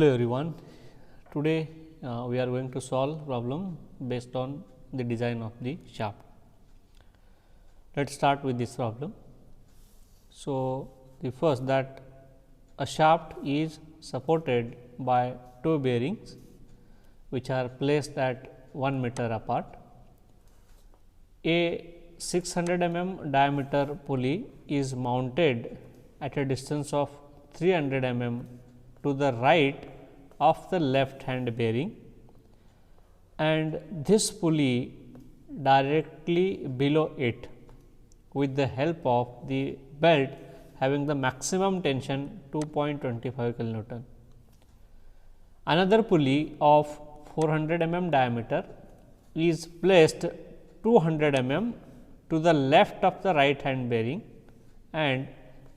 Hello everyone. Today we are going to solve problem based on the design of the shaft. Let us start with this problem. So, the first that a shaft is supported by two bearings which are placed at 1 meter apart. A 600 mm diameter pulley is mounted at a distance of 300 mm to the right of the left hand bearing, and this pulley directly below it with the help of the belt having the maximum tension 2.25 kilonewton. Another pulley of 400 mm diameter is placed 200 mm to the left of the right hand bearing and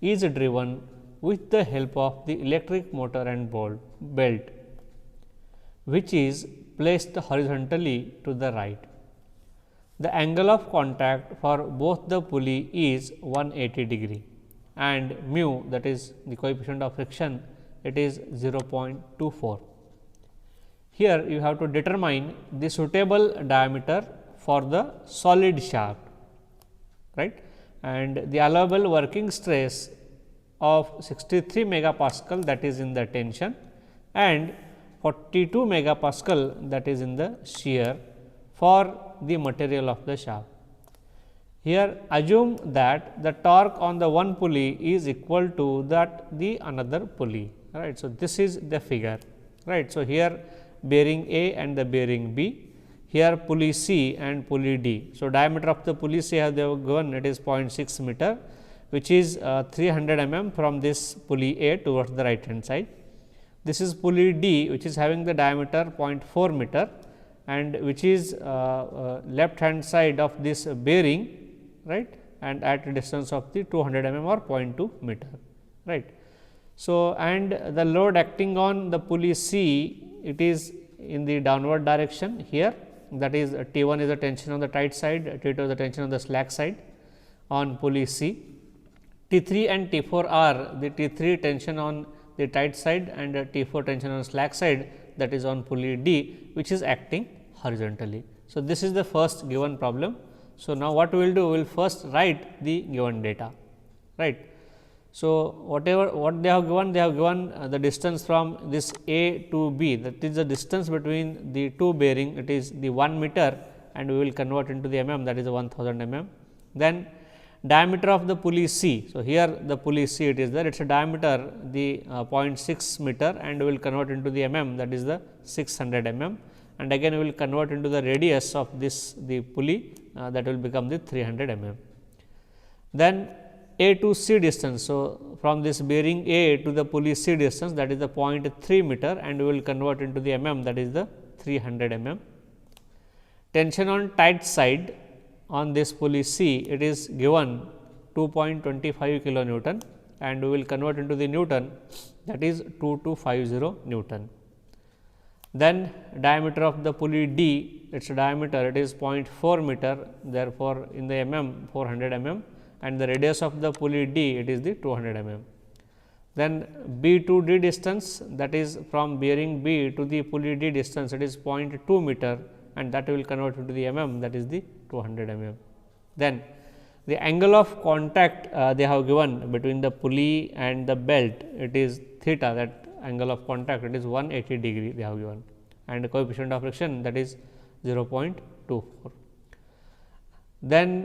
is driven with the help of the electric motor and belt, which is placed horizontally to the right. The angle of contact for both the pulley is 180 degree and mu, that is the coefficient of friction, it is 0.24. Here you have to determine the suitable diameter for the solid shaft, right, and the allowable working stress of 63 megapascal, that is in the tension, and 42 megapascal, that is in the shear for the material of the shaft. Here assume that the torque on the one pulley is equal to that the another pulley, right. So, this is the figure, right. So, here bearing A and the bearing B, here pulley C and pulley D. So, diameter of the pulley C have they have given, it is 0.6 meter, which is 300 mm from this pulley A towards the right hand side. This is pulley D, which is having the diameter 0.4 meter and which is left hand side of this bearing, right, and at a distance of the 200 mm or 0.2 meter, right. So, and the load acting on the pulley C, it is in the downward direction here, that is T1 is the tension on the tight side, T2 is the tension on the slack side on pulley C. T3 and T4 are the T3 tension on the tight side and T4 tension on the slack side, that is on pulley D, which is acting horizontally. So, this is the first given problem. So, now what we will do, we will first write the given data, right. So, what they have given the distance from this A to B, that is the distance between the two bearing, it is the 1 meter and we will convert into the mm, that is the 1000 mm. Then diameter of the pulley C. So, here the pulley C it is there, it is a diameter the 0.6 meter and we will convert into the mm, that is the 600 mm, and again we will convert into the radius of this the pulley, that will become the 300 mm. Then A to C distance. So, from this bearing A to the pulley C distance, that is the 0.3 meter and we will convert into the mm, that is the 300 mm. Tension on tight side on this pulley C, it is given 2.25 kilonewton and we will convert into the Newton, that is 2250 Newton. Then diameter of the pulley D, its diameter it is 0.4 meter, therefore, in the mm 400 mm and the radius of the pulley D it is the 200 mm. Then B to D distance, that is from bearing B to the pulley D distance, it is 0.2 meter and that will convert into the mm, that is the 200 mm. Then the angle of contact they have given between the pulley and the belt, it is theta, that angle of contact it is 180 degree they have given, and the coefficient of friction, that is 0.24. Then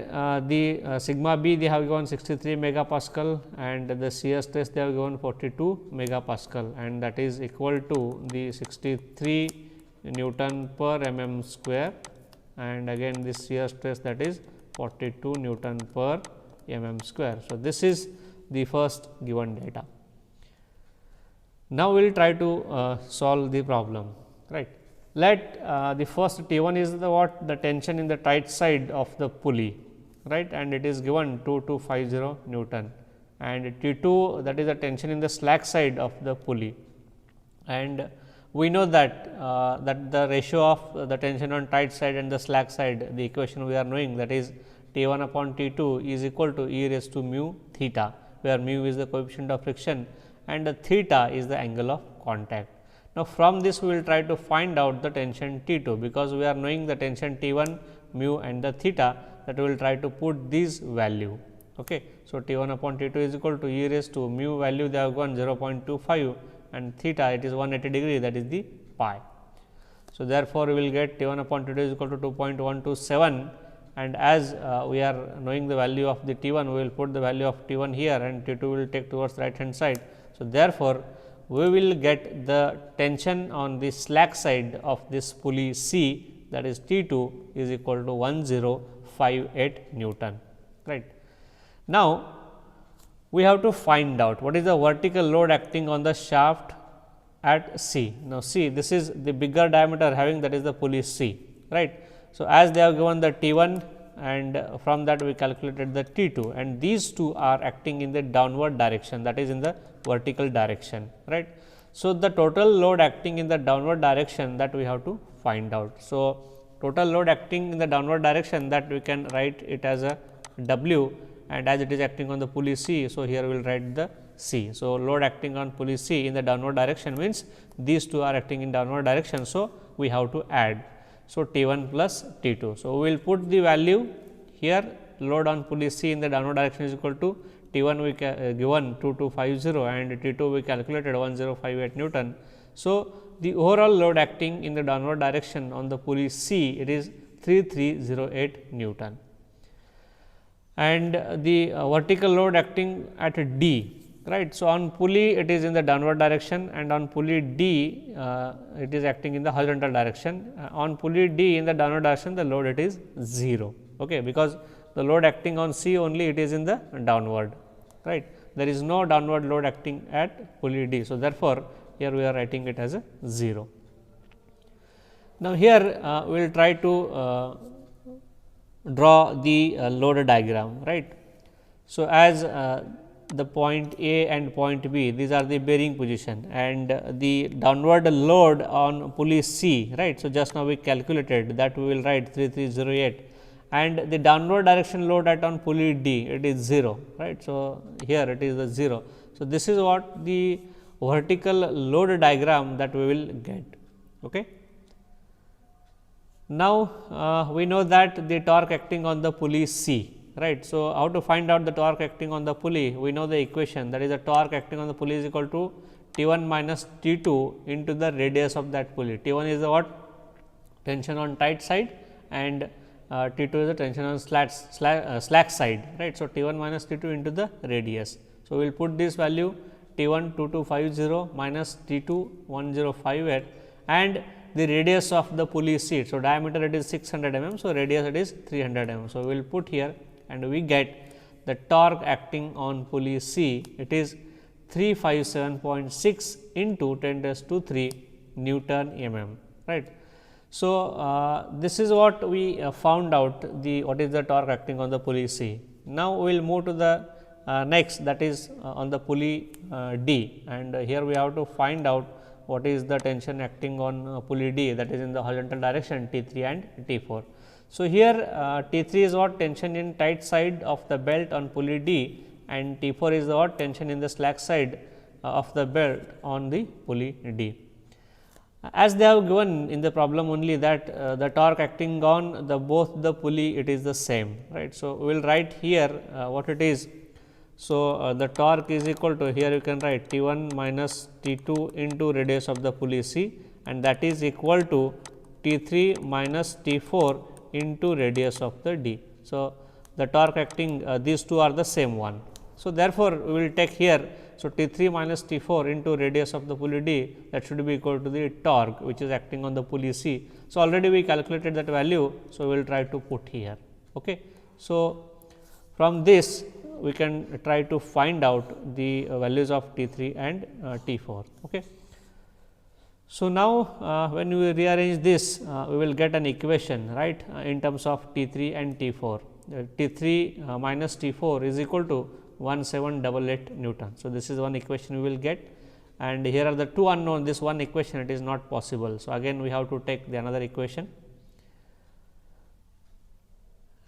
the sigma B they have given 63 megapascal and the shear stress they have given 42 megapascal and that is equal to the 63 Newton per mm square, and again this shear stress, that is 42 Newton per mm square. So, this is the first given data. Now, we will try to solve the problem, right. Let the first T1 is the tension in the tight side of the pulley, right, and it is given 2250 Newton, and T2, that is the tension in the slack side of the pulley, and we know that the ratio of the tension on tight side and the slack side, the equation we are knowing, that is T1 upon T2 is equal to e raised to mu theta, where mu is the coefficient of friction and the theta is the angle of contact. Now, from this we will try to find out the tension T 2, because we are knowing the tension T 1 mu and the theta, that we will try to put these value. Okay. So, T 1 upon T 2 is equal to e raised to mu value they have gone 0.25 and theta it is 180 degree, that is the pi. So, therefore, we will get T 1 upon T 2 is equal to 2.127, and as we are knowing the value of the T 1, we will put the value of T 1 here and T 2 will take towards right hand side. So, therefore, we will get the tension on the slack side of this pulley C, that is T 2 is equal to 1058 Newton, right. Now, we have to find out what is the vertical load acting on the shaft at C. Now, see, this is the bigger diameter having, that is the pulley C, right. So, as they have given the T 1 and from that we calculated the T 2, and these two are acting in the downward direction, that is in the vertical direction, right. So, the total load acting in the downward direction, that we have to find out. So, total load acting in the downward direction, that we can write it as a W, and as it is acting on the pulley C. So, here we will write the C. So, load acting on pulley C in the downward direction means these two are acting in downward direction. So, we have to add. So, T 1 plus T 2. So, we will put the value here, load on pulley C in the downward direction is equal to T 1 we given 2250 and T 2 we calculated 1058 Newton. So, the overall load acting in the downward direction on the pulley C, it is 3308 Newton. And the vertical load acting at D, right. So, on pulley it is in the downward direction, and on pulley D it is acting in the horizontal direction. On pulley D in the downward direction, the load it is 0, okay, because the load acting on C only it is in the downward, right. There is no downward load acting at pulley D. So, therefore, here we are writing it as a 0. Now, here we will try to draw the load diagram, right. So, as the point A and point B, these are the bearing position, and the downward load on pulley C, right. So, just now we calculated that, we will write 3308, and the downward direction load at on pulley D, it is 0, right. So, here it is the 0. So, this is what the vertical load diagram that we will get. Okay. Now, we know that the torque acting on the pulley C, right. So, how to find out the torque acting on the pulley? We know the equation, that is the torque acting on the pulley is equal to T 1 minus T 2 into the radius of that pulley. T 1 is the what? Tension on tight side, and T 2 is the tension on slack side, right. So, T 1 minus T 2 into the radius. So, we will put this value T 1 2250 minus T 2 1058 and the radius of the pulley C. So, diameter it is 600 mm. So, radius it is 300 mm. So, we will put here and we get the torque acting on pulley C, it is 357.6 into 10 raised to 3 Newton mm, right. So, this is what we found out, the what is the torque acting on the pulley C. Now, we will move to the next, that is on the pulley D, and here we have to find out what is the tension acting on pulley D, that is in the horizontal direction T 3 and T 4. So, here T 3 is what? Tension in tight side of the belt on pulley D, and T 4 is the what? Tension in the slack side of the belt on the pulley D. As they have given in the problem only that the torque acting on the both the pulley, it is the same, right. So, we will write here what it is. So, the torque is equal to, here you can write T 1 minus T 2 into radius of the pulley C, and that is equal to T 3 minus T 4 into radius of the D. So, the torque acting these two are the same one. So, therefore, we will take here. So, T 3 minus T 4 into radius of the pulley D, that should be equal to the torque which is acting on the pulley C. So, already we calculated that value. So, we will try to put here. Okay. So, from this we can try to find out the values of T 3 and T 4. Okay. So, now when we rearrange this, we will get an equation, right, in terms of T 3 and T 4. T 3 minus T 4 is equal to 1788 Newton. So, this is one equation we will get, and here are the two unknown, this one equation it is not possible. So, again we have to take the another equation,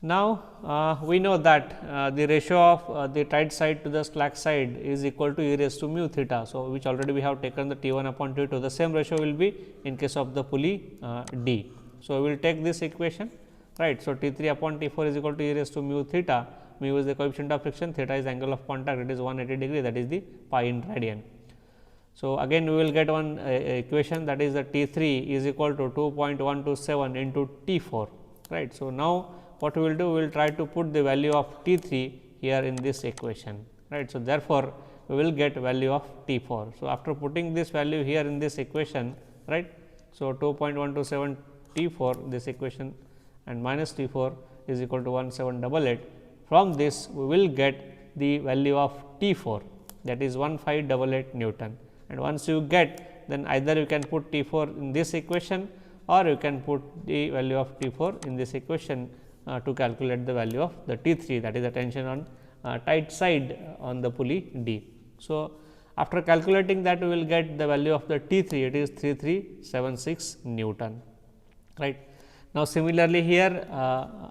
Now, we know that the ratio of the tide side to the slack side is equal to e raised to mu theta. So, which already we have taken the T 1 upon T 2. The same ratio will be in case of the pulley D. So, we will take this equation, right. So, T 3 upon T 4 is equal to e raised to mu theta. Mu is the coefficient of friction, theta is angle of contact, it is 180 degree, that is the pi in radian. So, again we will get one equation, that is the T 3 is equal to 2.127 into T 4, right. So, now what we will do, we will try to put the value of T 3 here in this equation, right. So, therefore, we will get value of T 4. So, after putting this value here in this equation, right. So, 2.127 T 4 this equation and minus T 4 is equal to 1788. From this we will get the value of T 4, that is 1588 Newton, and once you get, then either you can put T 4 in this equation or you can put the value of T 4 in this equation to calculate the value of the T 3, that is the tension on tight side on the pulley D. So, after calculating that, we will get the value of the T 3, it is 3376 Newton, right. Now, similarly here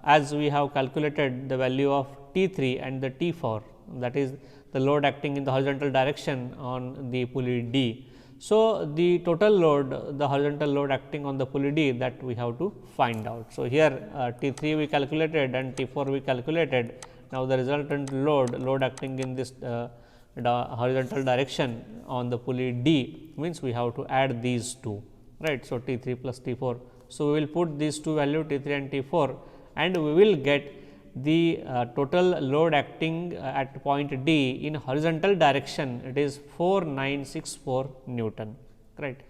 as we have calculated the value of T 3 and the T 4, that is the load acting in the horizontal direction on the pulley D. So, the total load, the horizontal load acting on the pulley D, that we have to find out. So, here T 3 we calculated and T 4 we calculated. Now, the resultant load acting in this horizontal direction on the pulley D means we have to add these two, right. So, T 3 plus T 4. So, we will put these two value T 3 and T 4 and we will get the total load acting at point D in horizontal direction, it is 4964 Newton, right.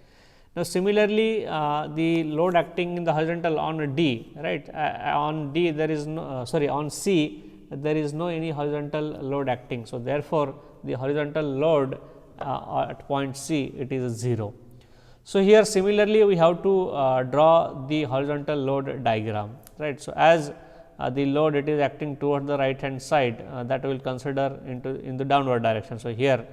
Now, similarly, the load acting in the horizontal on D, right, on D there is no on C there is no any horizontal load acting. So, therefore, the horizontal load at point C it is 0. So, here similarly we have to draw the horizontal load diagram, right. So, as the load it is acting towards the right hand side, that we will consider in the downward direction. So, here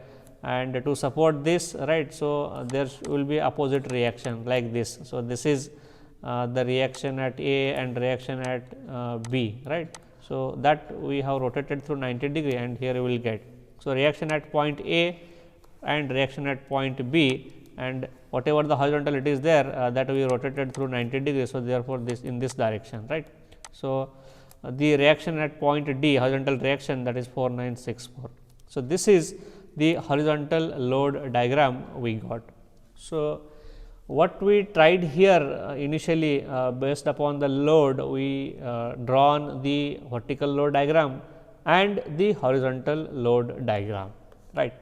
and to support this, right. So, there will be opposite reaction like this. So, this is the reaction at A and reaction at B, right. So, that we have rotated through 90 degree and here we will get. So, reaction at point A and reaction at point B, and whatever the horizontal it is there that we rotated through 90 degrees. So, therefore, this in this direction, right. So, the reaction at point D, horizontal reaction, that is 4964. So, this is the horizontal load diagram we got. So, what we tried here initially based upon the load, we drawn the vertical load diagram and the horizontal load diagram, right.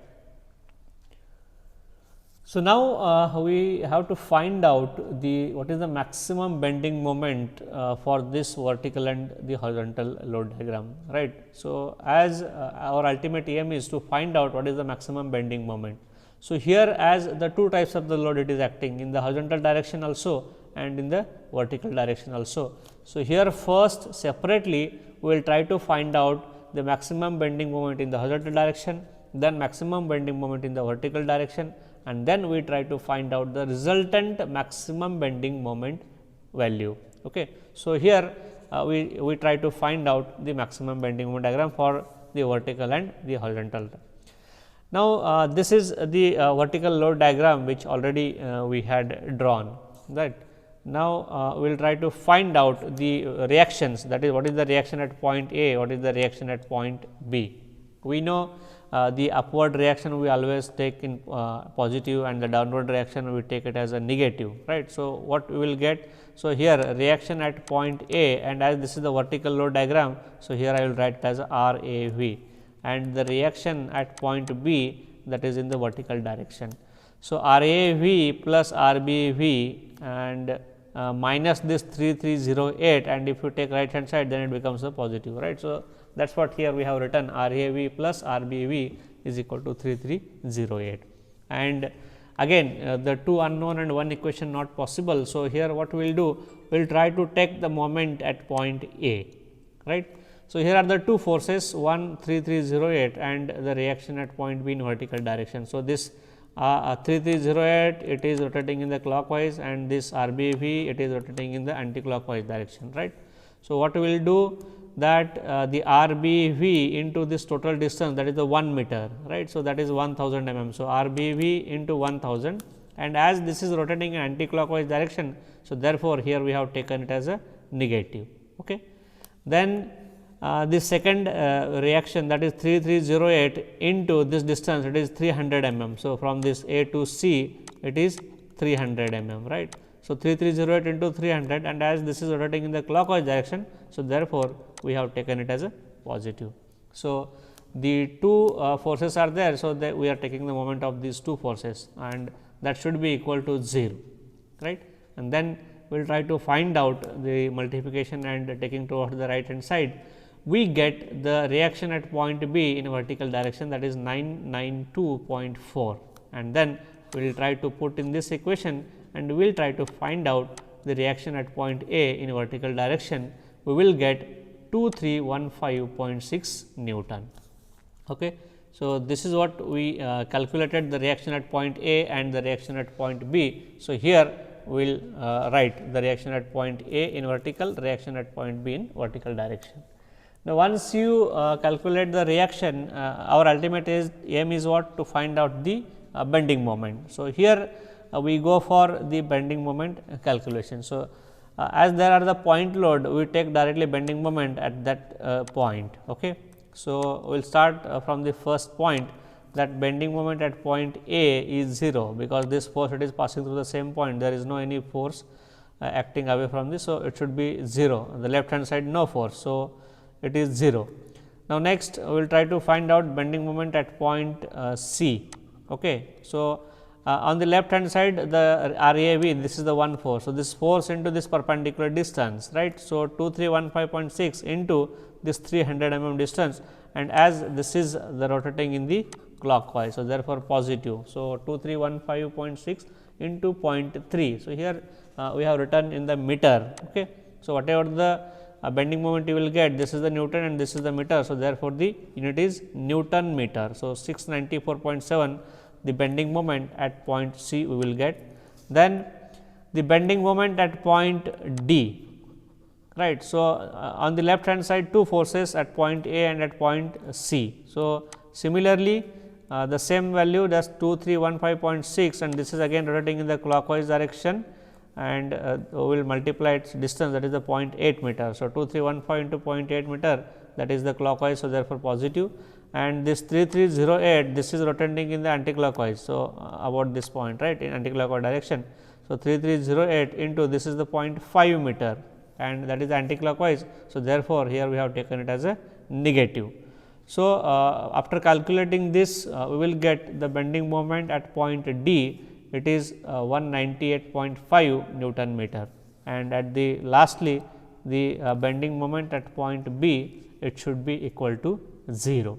So, now we have to find out what is the maximum bending moment for this vertical and the horizontal load diagram, right. So, as our ultimate aim is to find out what is the maximum bending moment. So, here as the two types of the load it is acting in the horizontal direction also and in the vertical direction also. So, here first separately we will try to find out the maximum bending moment in the horizontal direction, then maximum bending moment in the vertical direction, and then we try to find out the resultant maximum bending moment value. Okay. So, here we try to find out the maximum bending moment diagram for the vertical and the horizontal. Now, this is the vertical load diagram which already we had drawn, right. Now, we will try to find out the reactions, that is what is the reaction at point A, what is the reaction at point B. We know the upward reaction we always take in positive and the downward reaction we take it as a negative, right. So, what we will get? So, here reaction at point A, and as this is the vertical load diagram. So, here I will write it as R A V, and the reaction at point B, that is in the vertical direction. So, R A V plus R B V and minus this 3308, and if you take right hand side, then it becomes a positive, right. So, that is what here we have written, R A V plus R B V is equal to 3308, and again the two unknown and one equation not possible. So, here what we will do, we will try to take the moment at point A, right. So, here are the two forces, one 3308 and the reaction at point B in vertical direction. So, this 3308 it is rotating in the clockwise, and this RBV it is rotating in the anti-clockwise direction, right. So, what we will do, that the RBV into this total distance, that is the 1 meter, right. So, that is 1000 mm. So, RBV into 1000, and as this is rotating in anti-clockwise direction. So, therefore, here we have taken it as a negative. Okay. Then the second reaction, that is 3308 into this distance, it is 300 mm. So, from this A to C it is 300 mm, right. So, 3308 into 300, and as this is rotating in the clockwise direction. So, therefore, we have taken it as a positive. So, the two forces are there. So, we are taking the moment of these two forces, and that should be equal to 0, right. And then we will try to find out the multiplication and taking towards the right hand side. We get the reaction at point B in a vertical direction, that is 992.4, and then we will try to put in this equation, and we will try to find out the reaction at point A in a vertical direction. We will get 2315.6 Newton. Okay. So, this is what we calculated, the reaction at point A and the reaction at point B. So, here we will write the reaction at point A in vertical, reaction at point B in vertical direction. Now, once you calculate the reaction, our ultimate aim is what? To find out the bending moment. So, here we go for the bending moment calculation. So, as there are the point load, we take directly bending moment at that point. Okay. So, we will start from the first point, that bending moment at point A is 0, because this force, it is passing through the same point, there is no any force acting away from this. So, it should be 0, on the left hand side no force. So, it is 0. Now, next we will try to find out bending moment at point C. Okay. So, on the left hand side, the RAV, this is the one force. So, this force into this perpendicular distance, right. So, 2315.6 into this 300 mm distance, and as this is the rotating in the clockwise. So, therefore, positive. So, 2315.6 into 0.3. So, here we have written in the meter. Okay. So, whatever the bending moment you will get, this is the Newton and this is the meter. So, therefore, the unit is Newton meter. So, 694.7 the bending moment at point C we will get. Then the bending moment at point D, right. So, on the left hand side two forces at point A and at point C. So, similarly, the same value, that is 2315.6, and this is again rotating in the clockwise direction, and we will multiply its distance, that is the 0.8 meter. So, 2315 into 0.8 meter, that is the clockwise. So, therefore, positive, and this 3308, this is rotating in the anticlockwise. So, about this point, right, in anticlockwise direction. So, 3308 into this is the 0.5 meter, and that is anticlockwise. So, therefore, here we have taken it as a negative. So, after calculating this, we will get the bending moment at point D, it is 198.5 Newton meter, and at the lastly the bending moment at point B, it should be equal to 0.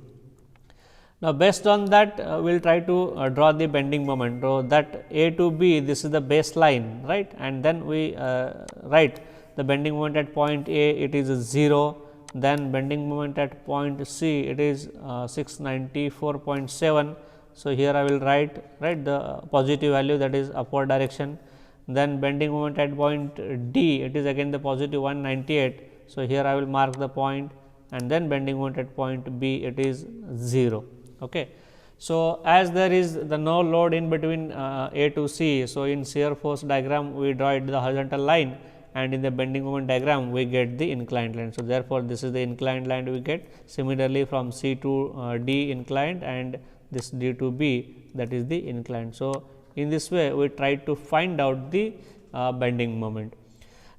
Now, based on that, we will try to draw the bending moment. So, that A to B, this is the baseline, right, and then we write the bending moment at point A, it is 0. Then bending moment at point C, it is 694.7. So, here I will write the positive value, that is upward direction. Then bending moment at point D, it is again the positive 198. So, here I will mark the point, and then bending moment at point B, it is 0. Okay. So, as there is the no load in between A to C. So, in shear force diagram we draw it the horizontal line, and in the bending moment diagram we get the inclined line. So, therefore, this is the inclined line we get. Similarly, from C to D inclined, and this D to B, that is the inclined. So, in this way we try to find out the bending moment.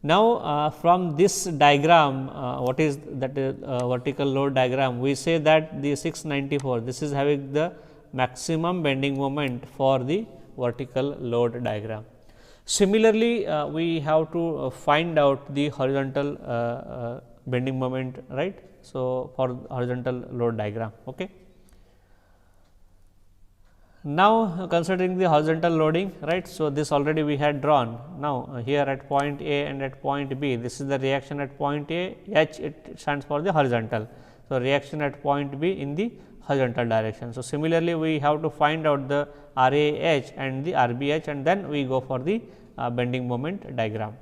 Now, from this diagram, what is that vertical load diagram, we say that the 694, this is having the maximum bending moment for the vertical load diagram. Similarly, we have to find out the horizontal bending moment, right. So, for horizontal load diagram. Okay. Now, considering the horizontal loading, right. So, this already we had drawn. Now, here at point A and at point B, this is the reaction at point A, H it stands for the horizontal. So, reaction at point B in the horizontal direction. So, similarly, we have to find out the RAH and the RBH, and then we go for the bending moment diagram.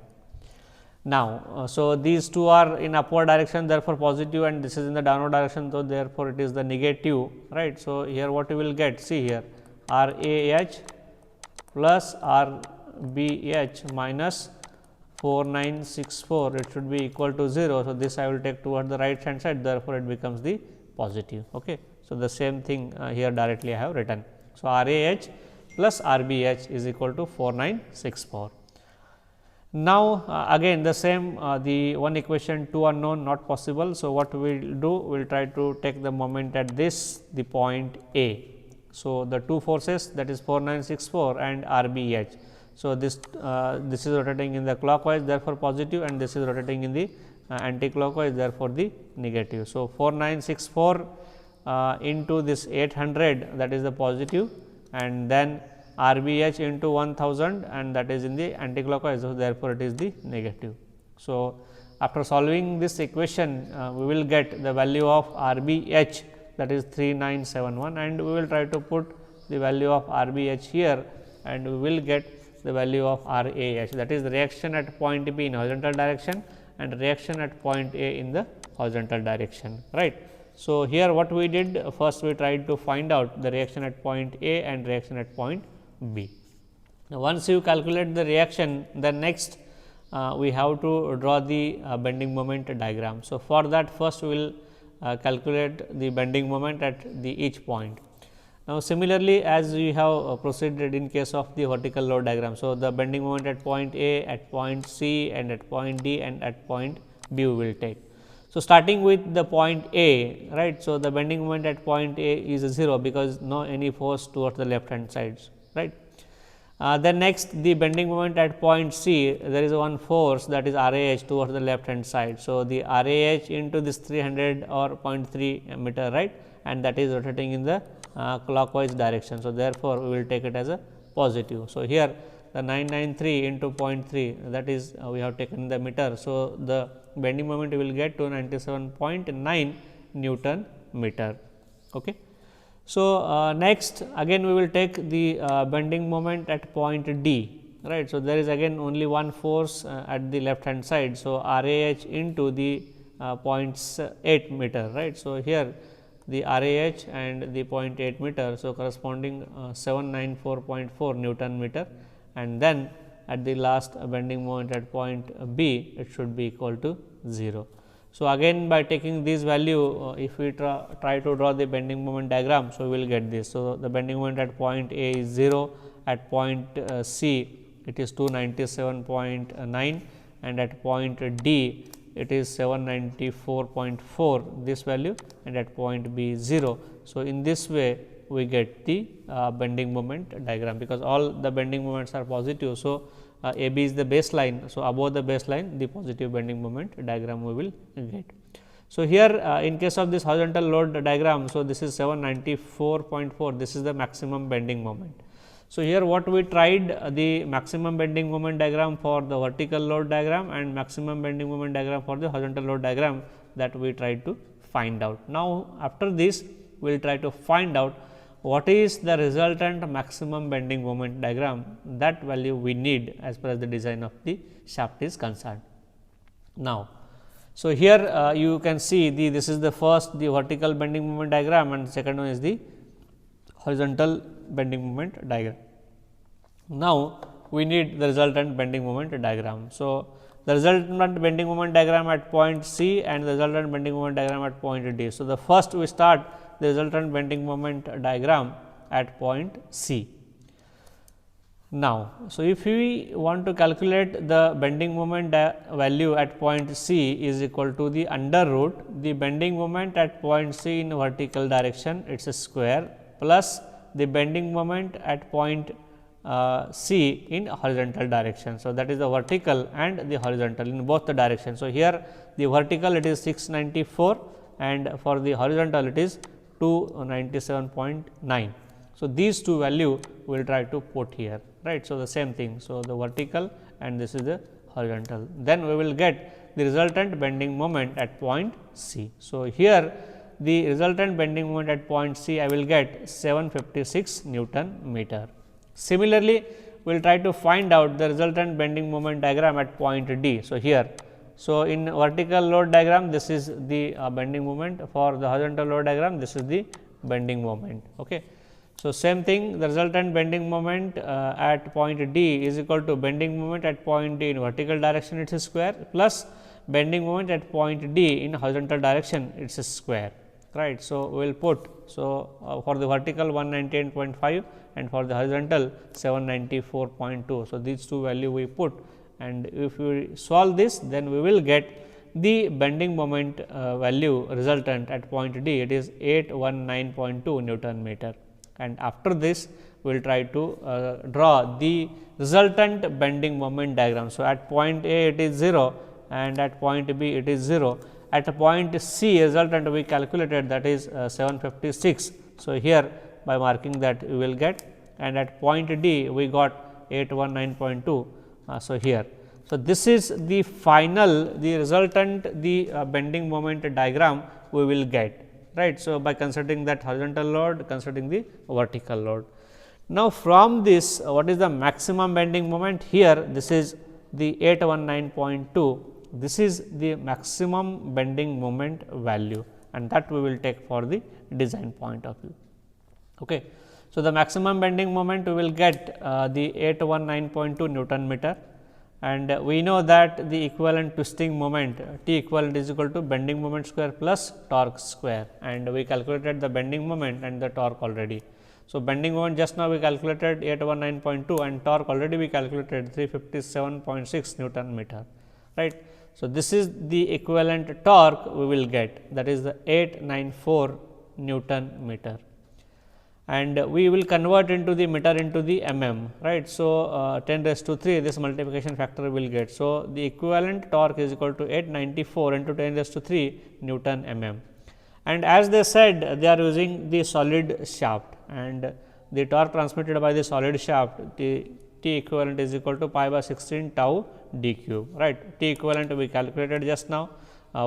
Now, so these two are in upward direction, therefore positive, and this is in the downward direction, so therefore it is the negative, right. So, here what you will get, see here R A H plus R B H minus 4964, it should be equal to 0. So, this I will take toward the right hand side, therefore, it becomes the positive. Okay. So, the same thing here directly I have written. So, R A H plus R B H is equal to 4964. Now, again the same the one equation 2 unknown not possible. So, what we will do, we will try to take the moment at this the point A. So, the two forces, that is 4964 and R B H. So, this is rotating in the clockwise, therefore, positive, and this is rotating in the anti-clockwise, therefore, the negative. So, 4964 into this 800, that is the positive, and then R B H into 1000, and that is in the anti-clockwise. So, therefore, it is the negative. So, after solving this equation, we will get the value of R B H, that is 3971, and we will try to put the value of R B H here, and we will get the value of R A H, that is the reaction at point B in horizontal direction and reaction at point A in the horizontal direction, right. So, here what we did, first we tried to find out the reaction at point A and reaction at point B. Now, once you calculate the reaction, then next we have to draw the bending moment diagram. So, for that first we will calculate the bending moment at the each point. Now, similarly, as we have proceeded in case of the vertical load diagram. So, the bending moment at point A, at point C, and at point D, and at point B we will take. So, starting with the point A, right. So, the bending moment at point A is 0, because no any force towards the left hand sides, right. Then next the bending moment at point C, there is one force, that is R A H towards the left hand side. So, the R A H into this 300 or 0.3 meter, right, and that is rotating in the clockwise direction. So, therefore, we will take it as a positive. So, here the 993 into 0.3, that is we have taken the meter. So, the bending moment we will get to 97.9 Newton meter. Okay. So, next again we will take the bending moment at point D, right. So, there is again only one force at the left hand side. So, R A H into the 0.8 meter, right. So, here the R A H and the 0.8 meter. So, corresponding 794.4 Newton meter, and then at the last bending moment at point B, it should be equal to 0. So, again by taking this value, if we try to draw the bending moment diagram, so we will get this. So, the bending moment at point A is 0, at point C it is 297.9, and at point D it is 794.4 this value, and at point B is 0. So, in this way we get the bending moment diagram, because all the bending moments are positive. So, A B is the baseline. So, above the baseline the positive bending moment diagram we will get. So, here in case of this horizontal load diagram, so this is 794.4, this is the maximum bending moment. So, here what we tried the maximum bending moment diagram for the vertical load diagram and maximum bending moment diagram for the horizontal load diagram, that we tried to find out. Now, after this we will try to find out what is the resultant maximum bending moment diagram, that value we need as per as the design of the shaft is concerned. Now, so here you can see this is the first the vertical bending moment diagram, and second one is the horizontal bending moment diagram. Now, we need the resultant bending moment diagram. So, the resultant bending moment diagram at point C and the resultant bending moment diagram at point D. So, the first we start the resultant bending moment diagram at point C. Now, so if we want to calculate the bending moment value at point C is equal to the under root the bending moment at point C in vertical direction, it is a square, plus the bending moment at point C in horizontal direction. So, that is the vertical and the horizontal in both the directions. So, here the vertical it is 694 and for the horizontal it is 297.9. So, these two value we will try to put here, right. So, the same thing. So, the vertical and this is the horizontal, then we will get the resultant bending moment at point C. So, here the resultant bending moment at point C I will get 756 Newton meter. Similarly, we will try to find out the resultant bending moment diagram at point D. So, here. So, in vertical load diagram this is the bending moment, for the horizontal load diagram this is the bending moment. Okay. So, same thing, the resultant bending moment at point D is equal to bending moment at point D in vertical direction, it is square, plus bending moment at point D in horizontal direction, it is square, right. So, we will put, so for the vertical 198.5 and for the horizontal 794.2. So, these two value we put, and if we solve this, then we will get the bending moment value resultant at point D, it is 819.2 Newton meter. And after this, we will try to draw the resultant bending moment diagram. So, at point A it is 0 and at point B it is 0. At point C resultant we calculated, that is 756. So, here by marking that we will get, and at point D we got 819.2. So, here. So, this is the final, the resultant, the bending moment diagram we will get, right. So, by considering that horizontal load, considering the vertical load. Now, from this what is the maximum bending moment? Here this is the 819.2, this is the maximum bending moment value, and that we will take for the design point of view. Okay. So, the maximum bending moment we will get the 819.2 Newton meter, and we know that the equivalent twisting moment T equivalent is equal to bending moment square plus torque square, and we calculated the bending moment and the torque already. So, bending moment just now we calculated 819.2 and torque already we calculated 357.6 Newton meter, right. So, this is the equivalent torque we will get, that is the 894 Newton meter, and we will convert into the meter into the mm, right. So, 10 raised to 3 this multiplication factor we will get. So, the equivalent torque is equal to 894 into 10 raised to 3 Newton mm, and as they said they are using the solid shaft, and the torque transmitted by the solid shaft, the T equivalent is equal to pi by 16 tau d cube, right. T equivalent we calculated just now.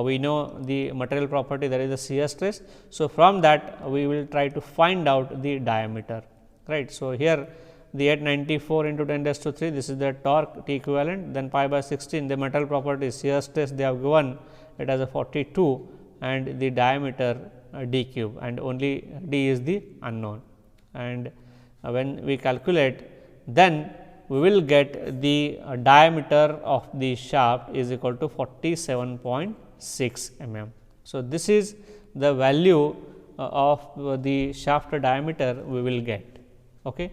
We know the material property, that is the shear stress. So, from that we will try to find out the diameter, right. So, here the 894 into 10 raised to 3 this is the torque T equivalent, then pi by 16 the material property shear stress they have given it as a 42 and the diameter d cube, and only d is the unknown, and when we calculate then we will get the diameter of the shaft is equal to 47.6 mm. So, this is the value of the shaft diameter we will get. Okay.